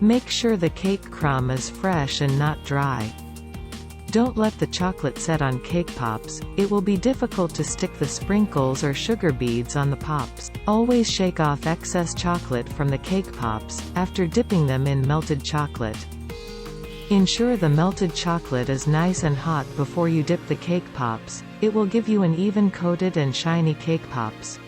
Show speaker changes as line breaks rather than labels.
Make sure the cake crumb is fresh and not dry. Don't let the chocolate set on cake pops, it will be difficult to stick the sprinkles or sugar beads on the pops. Always shake off excess chocolate from the cake pops, after dipping them in melted chocolate. Ensure the melted chocolate is nice and hot before you dip the cake pops, it will give you an even coated and shiny cake pops.